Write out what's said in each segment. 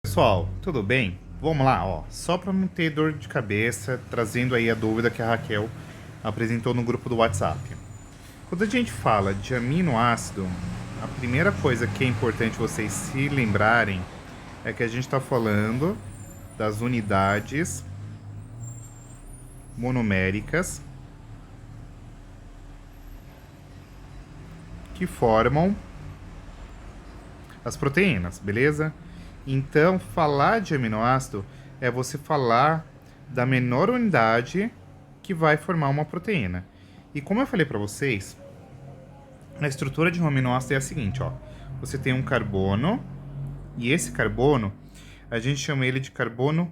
Pessoal, tudo bem? Vamos lá, ó. Só para não ter dor de cabeça, trazendo aí a dúvida que a Raquel apresentou no grupo do WhatsApp. Quando a gente fala de aminoácido, a primeira coisa que é importante vocês se lembrarem é que a gente está falando das unidades monoméricas que formam as proteínas, beleza? Então, falar de aminoácido é você falar da menor unidade que vai formar uma proteína. E como eu falei para vocês, a estrutura de um aminoácido é a seguinte, ó. Você tem um carbono e esse carbono a gente chama ele de carbono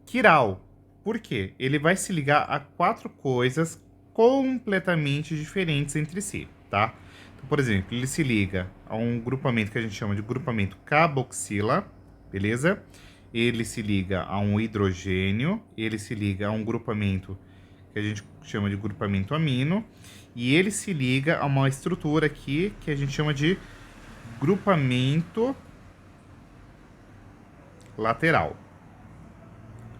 quiral. Por quê? Ele vai se ligar a 4 coisas completamente diferentes entre si, tá? Então, por exemplo, ele se liga a um grupamento que a gente chama de grupamento carboxila, beleza? Ele se liga a um hidrogênio, ele se liga a um grupamento que a gente chama de grupamento amino, e ele se liga a uma estrutura aqui que a gente chama de grupamento lateral.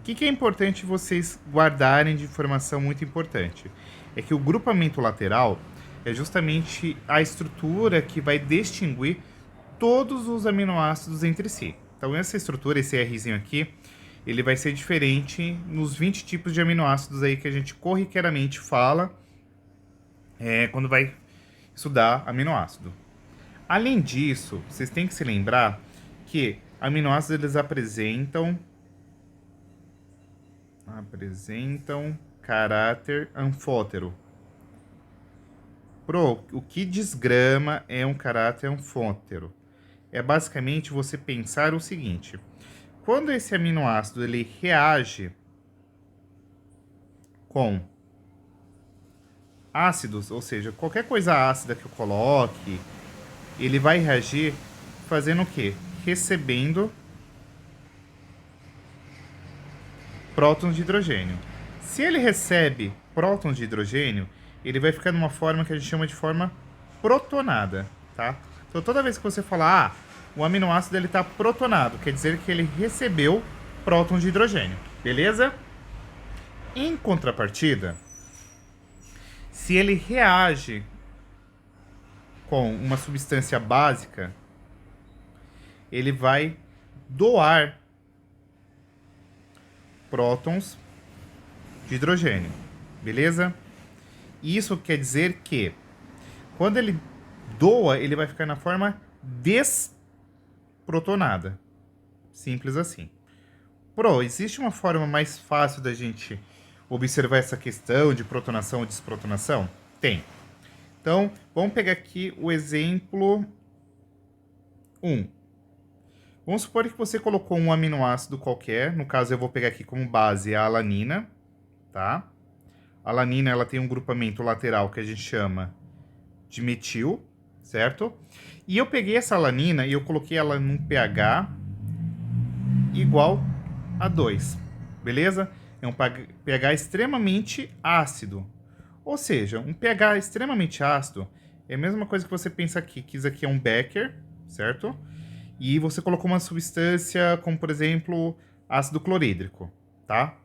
O que é importante vocês guardarem de informação muito importante? É que o grupamento lateral é justamente a estrutura que vai distinguir todos os aminoácidos entre si. Então essa estrutura, esse Rzinho aqui, ele vai ser diferente nos 20 tipos de aminoácidos aí que a gente corriqueiramente fala quando vai estudar aminoácido. Além disso, vocês têm que se lembrar que aminoácidos eles apresentam caráter anfótero. O que desgrama é um caráter anfótero? É basicamente você pensar o seguinte: quando esse aminoácido ele reage com ácidos, ou seja, qualquer coisa ácida que eu coloque, ele vai reagir fazendo o quê? Recebendo prótons de hidrogênio. Se ele recebe prótons de hidrogênio, ele vai ficar numa forma que a gente chama de forma protonada, tá? Então toda vez que você falar, o aminoácido ele está protonado, quer dizer que ele recebeu prótons de hidrogênio, beleza? Em contrapartida, se ele reage com uma substância básica, ele vai doar prótons de hidrogênio, beleza? Isso quer dizer que quando ele doa, ele vai ficar na forma desprotonada. Simples assim. Existe uma forma mais fácil da gente observar essa questão de protonação ou desprotonação? Tem. Então, vamos pegar aqui o exemplo 1. Vamos supor que você colocou um aminoácido qualquer, no caso eu vou pegar aqui como base a alanina, tá? A alanina ela tem um grupamento lateral que a gente chama de metil, certo? E eu peguei essa alanina e eu coloquei ela num pH igual a 2, beleza? É um pH extremamente ácido. Ou seja, um pH extremamente ácido é a mesma coisa que você pensa aqui, que isso aqui é um becker, certo? E você colocou uma substância como, por exemplo, ácido clorídrico, tá?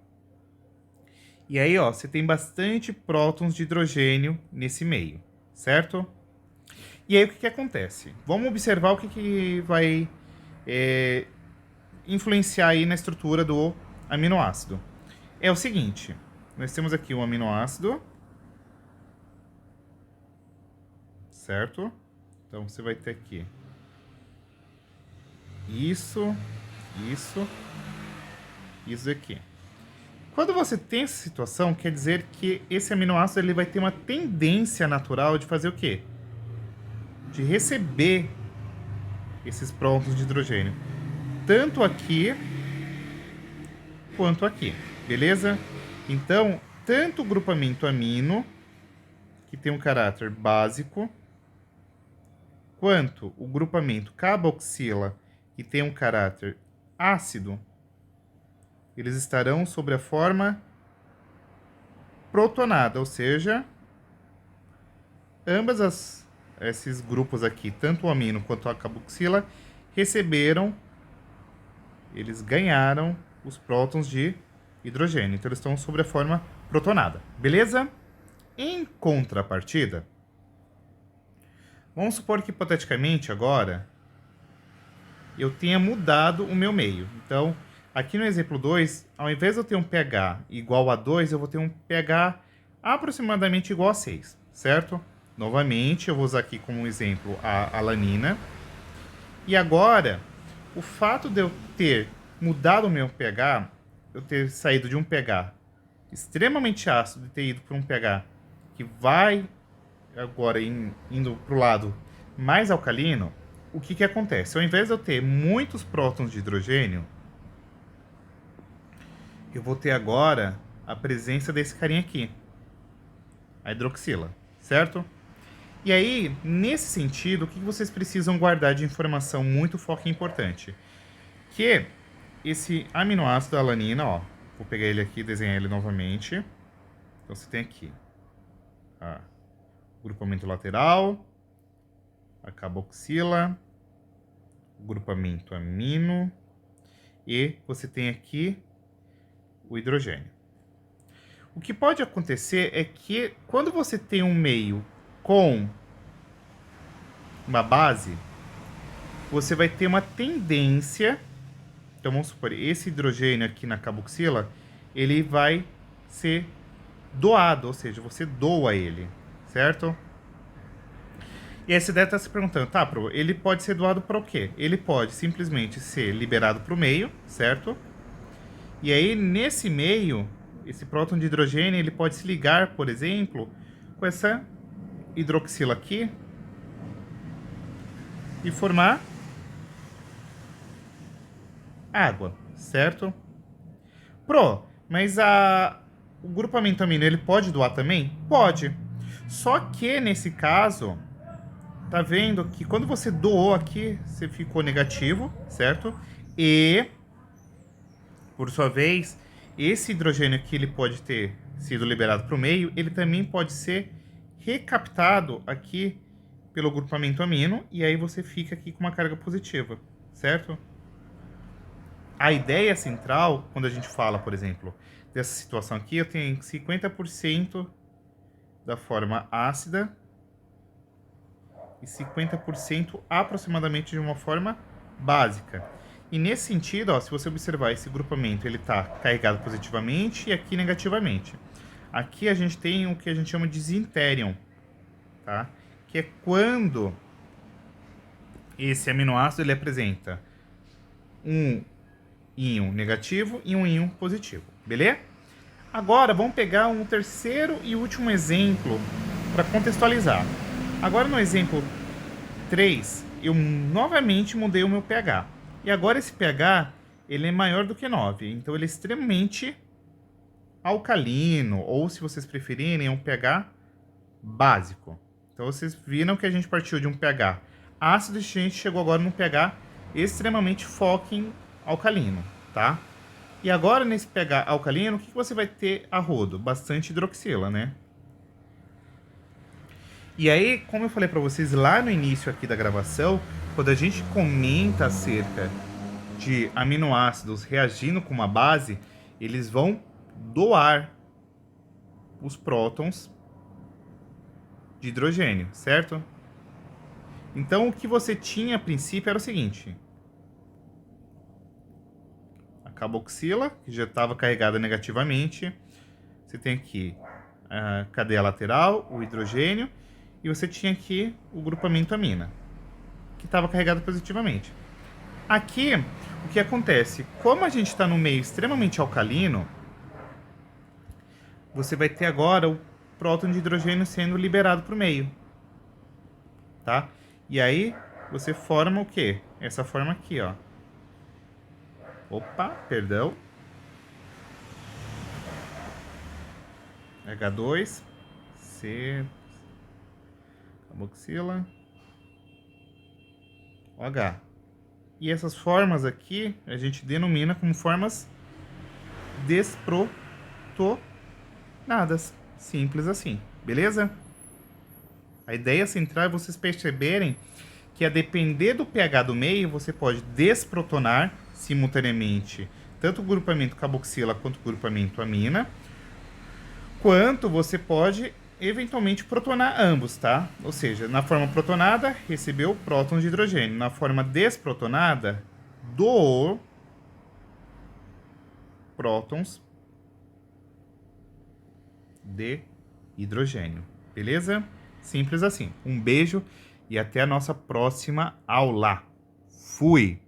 E aí, ó, você tem bastante prótons de hidrogênio nesse meio, certo? E aí, o que acontece? Vamos observar o que vai influenciar aí na estrutura do aminoácido. É o seguinte, nós temos aqui um aminoácido, certo? Então, você vai ter aqui isso aqui. Quando você tem essa situação, quer dizer que esse aminoácido ele vai ter uma tendência natural de fazer o quê? De receber esses prótons de hidrogênio. Tanto aqui, quanto aqui. Beleza? Então, tanto o grupamento amino, que tem um caráter básico, quanto o grupamento carboxila, que tem um caráter ácido, eles estarão sobre a forma protonada, ou seja, esses grupos aqui, tanto o amino quanto a carboxila, receberam eles ganharam os prótons de hidrogênio. Então, eles estão sobre a forma protonada. Beleza? Em contrapartida, vamos supor que, hipoteticamente, agora, eu tenha mudado o meu meio. Então, aqui no exemplo 2, ao invés de eu ter um pH igual a 2, eu vou ter um pH aproximadamente igual a 6, certo? Novamente, eu vou usar aqui como exemplo a alanina. E agora, o fato de eu ter mudado o meu pH, eu ter saído de um pH extremamente ácido e ter ido para um pH que vai agora indo para o lado mais alcalino, o que acontece? Ao invés de eu ter muitos prótons de hidrogênio, eu vou ter agora a presença desse carinha aqui, a hidroxila, certo? E aí, nesse sentido, o que vocês precisam guardar de informação muito foco e importante? Que esse aminoácido da alanina, ó, vou pegar ele aqui e desenhar ele novamente. Então você tem aqui o grupamento lateral, a carboxila, o grupamento amino e você tem aqui o hidrogênio. O que pode acontecer é que quando você tem um meio com uma base, você vai ter uma tendência. Então vamos supor, esse hidrogênio aqui na carboxila, ele vai ser doado, ou seja, você doa ele, certo? E aí você deve estar se perguntando, tá, Pro, ele pode ser doado para o quê? Ele pode simplesmente ser liberado para o meio, certo? E aí, nesse meio, esse próton de hidrogênio, ele pode se ligar, por exemplo, com essa hidroxila aqui e formar água, certo? Pro, mas o grupamento amino, ele pode doar também? Pode. Só que, nesse caso, tá vendo que quando você doou aqui, você ficou negativo, certo? E, por sua vez, esse hidrogênio aqui, ele pode ter sido liberado para o meio, ele também pode ser recaptado aqui pelo grupamento amino, e aí você fica aqui com uma carga positiva, certo? A ideia central, quando a gente fala, por exemplo, dessa situação aqui, eu tenho 50% da forma ácida e 50% aproximadamente de uma forma básica. E nesse sentido, ó, se você observar esse grupamento, ele está carregado positivamente e aqui negativamente. Aqui a gente tem o que a gente chama de zinterion, tá? Que é quando esse aminoácido ele apresenta um íon negativo e um íon positivo, beleza? Agora vamos pegar um terceiro e último exemplo para contextualizar. Agora no exemplo 3, eu novamente mudei o meu pH. E agora esse pH ele é maior do que 9, então ele é extremamente alcalino, ou se vocês preferirem, é um pH básico. Então vocês viram que a gente partiu de um pH ácido e a gente chegou agora num pH extremamente fucking alcalino, tá? E agora nesse pH alcalino, o que você vai ter a rodo? Bastante hidroxila, né? E aí, como eu falei para vocês lá no início aqui da gravação, quando a gente comenta acerca de aminoácidos reagindo com uma base, eles vão doar os prótons de hidrogênio, certo? Então, o que você tinha a princípio era o seguinte: a carboxila, que já estava carregada negativamente, você tem aqui a cadeia lateral, o hidrogênio, e você tinha aqui o grupamento amina, que estava carregado positivamente. Aqui, o que acontece? Como a gente está no meio extremamente alcalino, você vai ter agora o próton de hidrogênio sendo liberado para o meio, tá? E aí, você forma o quê? Essa forma aqui, ó. Opa, perdão. H2, C, carboxila, OH. E essas formas aqui a gente denomina como formas desprotonadas. Simples assim, beleza? A ideia central é vocês perceberem que a depender do pH do meio, você pode desprotonar simultaneamente tanto o grupamento carboxila quanto o grupamento amina, quanto você pode eventualmente protonar ambos, tá? Ou seja, na forma protonada, recebeu prótons de hidrogênio. Na forma desprotonada, doou prótons de hidrogênio. Beleza? Simples assim. Um beijo e até a nossa próxima aula. Fui!